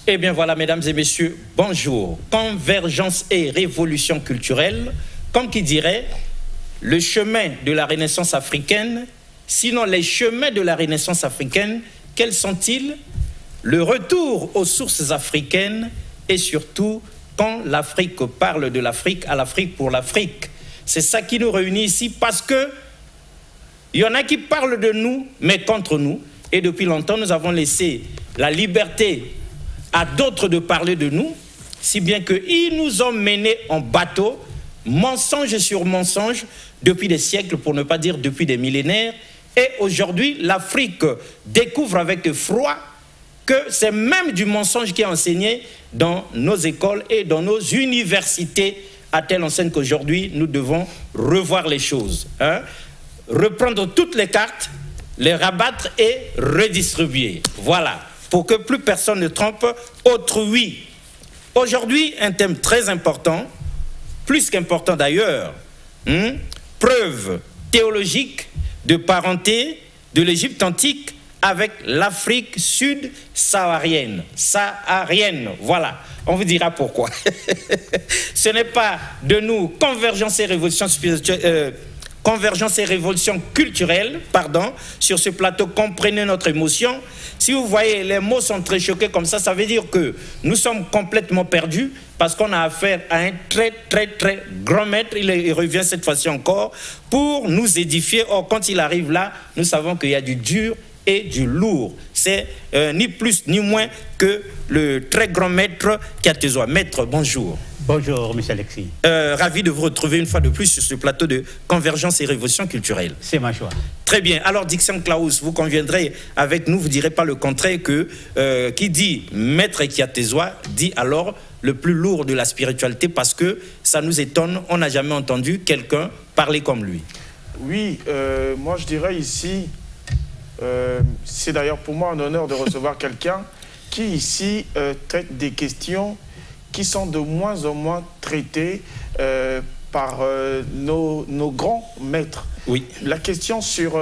Eh bien voilà, mesdames et messieurs, bonjour. Convergence et révolution culturelle, comme qui dirait, le chemin de la Renaissance africaine, sinon les chemins de la Renaissance africaine, quels sont-ils? Le retour aux sources africaines et surtout, quand l'Afrique parle de l'Afrique, à l'Afrique pour l'Afrique. C'est ça qui nous réunit ici parce que il y en a qui parlent de nous, mais contre nous. Et depuis longtemps, nous avons laissé la liberté à d'autres de parler de nous, si bien qu'ils nous ont menés en bateau, mensonge sur mensonge, depuis des siècles, pour ne pas dire depuis des millénaires. Et aujourd'hui, l'Afrique découvre avec effroi que c'est même du mensonge qui est enseigné dans nos écoles et dans nos universités, à telle enseigne qu'aujourd'hui, nous devons revoir les choses. Reprendre toutes les cartes, les rabattre et redistribuer. Voilà, pour que plus personne ne trompe autrui. Aujourd'hui, un thème très important, plus qu'important d'ailleurs, preuve théologique de parenté de l'Égypte antique avec l'Afrique sud-saharienne. Saharienne, voilà. On vous dira pourquoi. Ce n'est pas de nous convergence et révolution spirituelle, convergence et révolution culturelle, pardon, sur ce plateau, comprenez notre émotion. Si vous voyez, les mots sont très choqués comme ça veut dire que nous sommes complètement perdus parce qu'on a affaire à un très grand maître, il revient cette fois-ci encore, pour nous édifier. Or, quand il arrive là, nous savons qu'il y a du dur et du lourd. C'est ni plus ni moins que le très grand maître Kiatezoa. Maître, bonjour. Bonjour, M. Alexis. Ravi de vous retrouver une fois de plus sur ce plateau de Convergence et Révolution culturelle. C'est ma joie. Très bien. Alors, Dixon Klaus, vous conviendrez avec nous, vous ne direz pas le contraire que qui dit Maître Kiatezoa dit alors le plus lourd de la spiritualité parce que ça nous étonne, on n'a jamais entendu quelqu'un parler comme lui. Oui, moi je dirais ici, c'est d'ailleurs pour moi un honneur de recevoir quelqu'un qui ici traite des questions qui sont de moins en moins traitées par nos grands maîtres. Oui. La question sur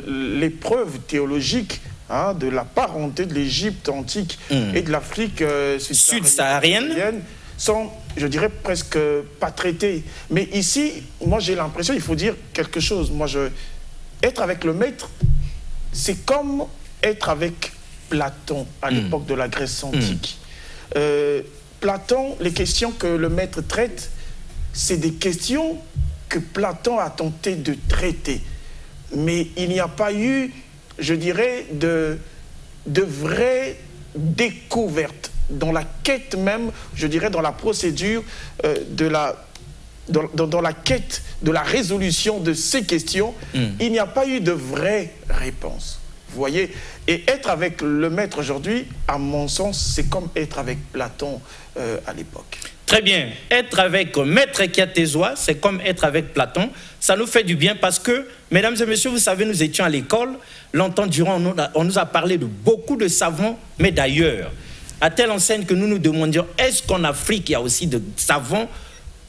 l'épreuve théologique de la parenté de l'Égypte antique et de l'Afrique sud-saharienne sont, je dirais, presque pas traitées. Mais ici, moi j'ai l'impression, il faut dire quelque chose. Moi, être avec le maître, c'est comme être avec Platon à l'époque de la Grèce antique. Platon, les questions que le maître traite, c'est des questions que Platon a tenté de traiter. Mais il n'y a pas eu, je dirais, de vraies découvertes dans la quête même, je dirais, dans la procédure dans la quête de la résolution de ces questions. Il n'y a pas eu de vraies réponses. Vous voyez, et être avec le maître aujourd'hui, à mon sens, c'est comme être avec Platon à l'époque. Très bien. Être avec Maître Kiatezoa, c'est comme être avec Platon. Ça nous fait du bien parce que, mesdames et messieurs, vous savez, nous étions à l'école. Longtemps durant, on nous a parlé de beaucoup de savants, mais d'ailleurs, à telle enseigne que nous nous demandions, est-ce qu'en Afrique, il y a aussi de savants?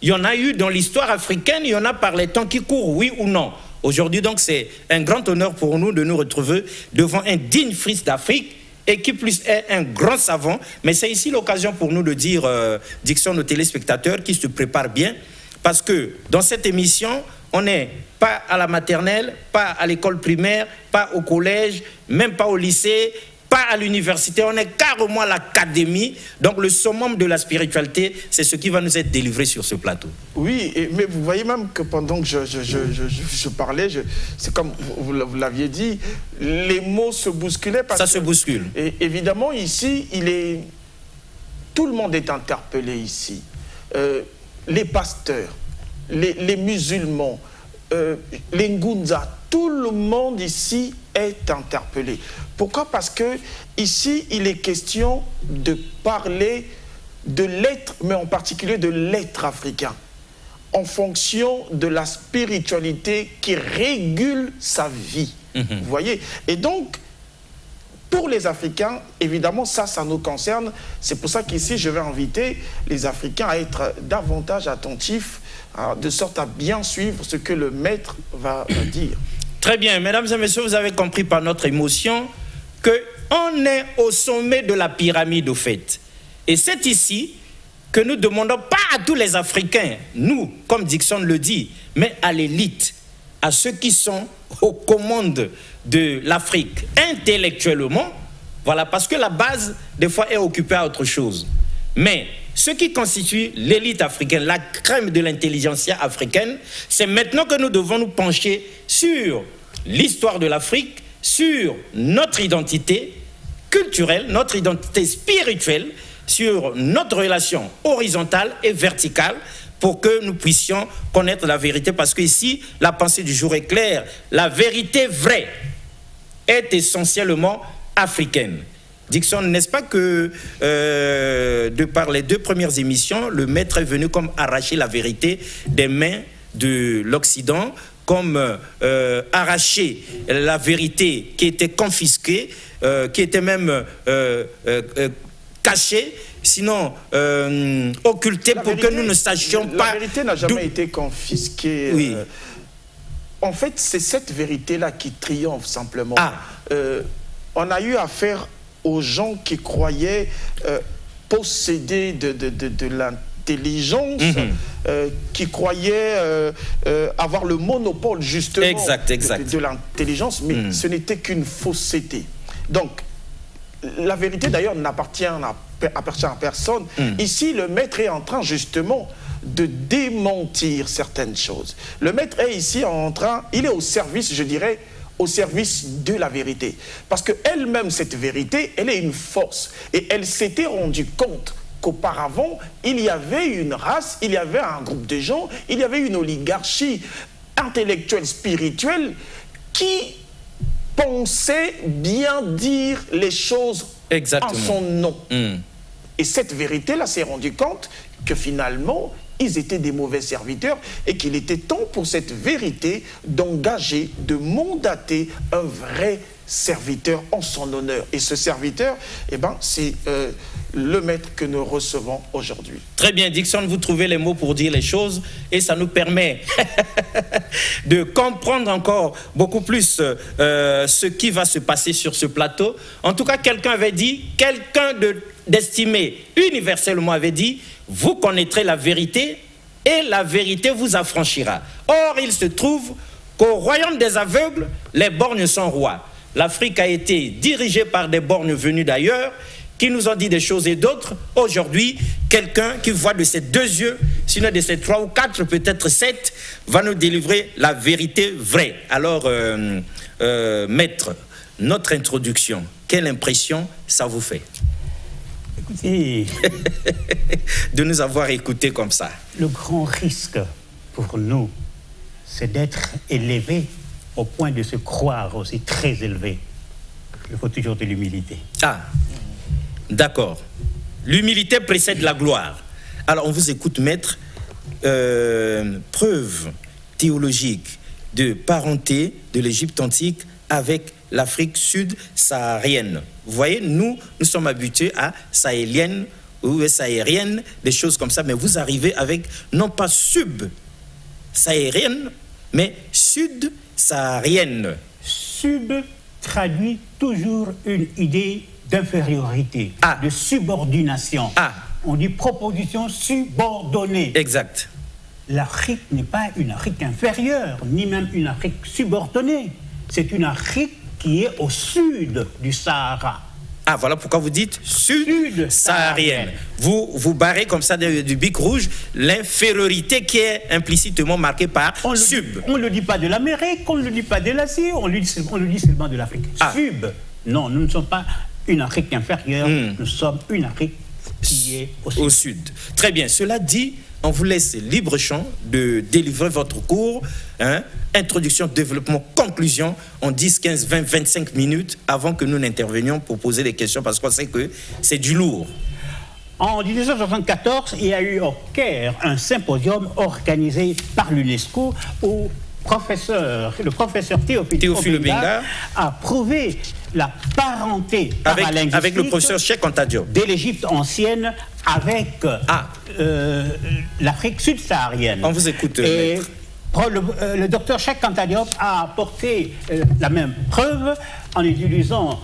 Il y en a eu dans l'histoire africaine, il y en a par les temps qui courent, oui ou non? Aujourd'hui, donc, c'est un grand honneur pour nous de nous retrouver devant un digne fils d'Afrique et qui plus est un grand savant. Mais c'est ici l'occasion pour nous de dire, Dixon, aux téléspectateurs qui se préparent bien, parce que dans cette émission, on n'est pas à la maternelle, pas à l'école primaire, pas au collège, même pas au lycée, pas à l'université, on est carrément à l'académie. Donc le summum de la spiritualité, c'est ce qui va nous être délivré sur ce plateau. Oui, mais vous voyez même que pendant que je parlais, c'est comme vous l'aviez dit, les mots se bousculaient. Ça se bouscule. Et évidemment, ici, tout le monde est interpellé ici. Les pasteurs, les musulmans, les Ngunza, tout le monde ici est interpellé. Pourquoi? Parce que ici, il est question de parler de l'être, mais en particulier de l'être africain, en fonction de la spiritualité qui régule sa vie. Vous voyez? Et donc, pour les Africains, évidemment, ça nous concerne. C'est pour ça qu'ici, je vais inviter les Africains à être davantage attentifs, de sorte à bien suivre ce que le maître va dire. Très bien, mesdames et messieurs, vous avez compris par notre émotion qu'on est au sommet de la pyramide, au fait. Et c'est ici que nous demandons, pas à tous les Africains, nous, comme Dickson le dit, mais à l'élite, à ceux qui sont aux commandes de l'Afrique intellectuellement, voilà, parce que la base, des fois, est occupée à autre chose. Mais ce qui constitue l'élite africaine, la crème de l'intelligentsia africaine, c'est maintenant que nous devons nous pencher sur l'histoire de l'Afrique, sur notre identité culturelle, notre identité spirituelle, sur notre relation horizontale et verticale, pour que nous puissions connaître la vérité. Parce qu'ici, la pensée du jour est claire. La vérité vraie est essentiellement africaine. Dickson, n'est-ce pas que, de par les 2 premières émissions, le maître est venu comme arracher la vérité des mains de l'Occident, comme arracher la vérité qui était confisquée, qui était même cachée, sinon occultée pour que nous ne sachions pas... La vérité n'a jamais été confisquée. Oui. En fait, c'est cette vérité-là qui triomphe simplement. On a eu affaire aux gens qui croyaient posséder de l'intelligence, qui croyaient avoir le monopole justement de l'intelligence, mais ce n'était qu'une fausseté. Donc, la vérité d'ailleurs n'appartient à personne. Ici, le maître est en train justement de démentir certaines choses. Le maître est ici en train, il est au service, je dirais, au service de la vérité. Parce qu'elle-même, cette vérité, elle est une force. Et elle s'était rendue compte qu'auparavant, il y avait une race, il y avait un groupe de gens, il y avait une oligarchie intellectuelle, spirituelle, qui pensait bien dire les choses en son nom. Et cette vérité-là s'est rendue compte que finalement, ils étaient des mauvais serviteurs et qu'il était temps pour cette vérité d'engager, de mandater un vrai serviteur en son honneur. Et ce serviteur, eh ben, c'est le maître que nous recevons aujourd'hui. Très bien, Dickson, vous trouvez les mots pour dire les choses et ça nous permet de comprendre encore beaucoup plus ce qui va se passer sur ce plateau. En tout cas, quelqu'un avait dit, quelqu'un d'estimé universellement avait dit, vous connaîtrez la vérité et la vérité vous affranchira. Or, il se trouve qu'au royaume des aveugles, les borgnes sont rois. L'Afrique a été dirigée par des borgnes venus d'ailleurs, qui nous ont dit des choses et d'autres. Aujourd'hui, quelqu'un qui voit de ses 2 yeux, sinon de ses 3 ou 4, peut-être 7, va nous délivrer la vérité vraie. Alors, maître, notre introduction, quelle impression ça vous fait? Écoutez, de nous avoir écoutés comme ça. Le grand risque pour nous, c'est d'être élevés au point de se croire aussi très élevé. Il faut toujours de l'humilité. Ah, d'accord. L'humilité précède la gloire. Alors, on vous écoute, maître. Preuve théologique de parenté de l'Égypte antique avec l'Afrique sud-saharienne. Vous voyez, nous sommes habitués à sahélienne ou saharienne, des choses comme ça, mais vous arrivez avec, non pas sub-saharienne, mais sud-saharienne. Sub traduit toujours une idée d'infériorité, de subordination. On dit proposition subordonnée. Exact. L'Afrique n'est pas une Afrique inférieure, ni même une Afrique subordonnée. C'est une Afrique qui est au sud du Sahara. Ah, voilà pourquoi vous dites sud-saharienne. Vous barrez comme ça du bic rouge l'infériorité qui est implicitement marquée par sub. On ne le dit pas de l'Amérique, on ne le dit pas de l'Asie, on le dit seulement de l'Afrique. Sub. Non, nous ne sommes pas une Afrique inférieure, nous sommes une Afrique qui est au sud. Très bien. Cela dit, on vous laisse libre champ de délivrer votre cours. Introduction, développement, conclusion en 10, 15, 20, 25 minutes avant que nous n'intervenions pour poser des questions parce qu'on sait que c'est du lourd. En 1974, il y a eu au Caire un symposium organisé par l'UNESCO où le professeur Théophile Obenga a prouvé la parenté paralinguistique avec le professeur Cheikh Anta Diop de l'Égypte ancienne avec l'Afrique subsaharienne. On vous écoute, maître. Le docteur Cheikh Anta Diop a apporté la même preuve en utilisant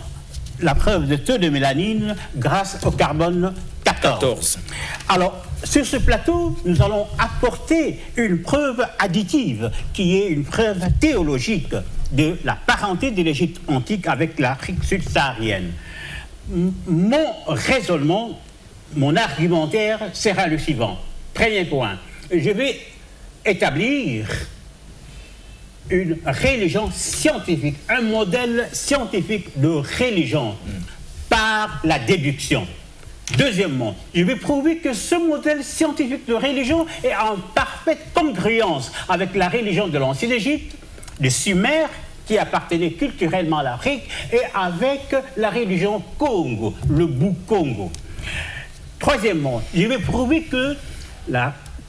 la preuve de taux de mélanine grâce au carbone 14. Alors, sur ce plateau, nous allons apporter une preuve additive, qui est une preuve théologique de la parenté de l'Égypte antique avec l'Afrique subsaharienne. Mon raisonnement, mon argumentaire sera le suivant. Premier point, je vais établir une religion scientifique, un modèle scientifique de religion par la déduction. Deuxièmement, je vais prouver que ce modèle scientifique de religion est en parfaite congruence avec la religion de l'Ancienne Égypte, des Sumères, qui appartenait culturellement à l'Afrique, et avec la religion Congo, le Bou-Congo. Troisièmement, je vais prouver que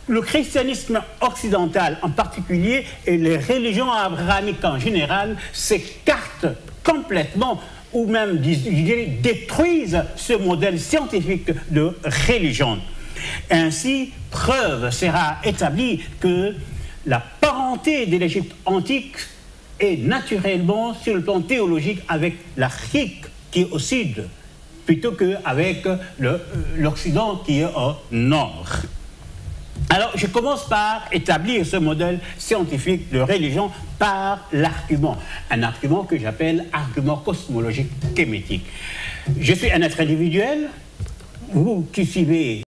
le christianisme occidental en particulier et les religions abrahamiques en général s'écartent complètement ou même détruisent ce modèle scientifique de religion. Ainsi, preuve sera établie que la parenté de l'Égypte antique est naturellement sur le plan théologique avec l'Afrique qui est au sud, plutôt qu'avec l'Occident qui est au nord. Alors, je commence par établir ce modèle scientifique de religion par l'argument. Un argument que j'appelle argument cosmologique kémétique. Je suis un être individuel, vous qui suivez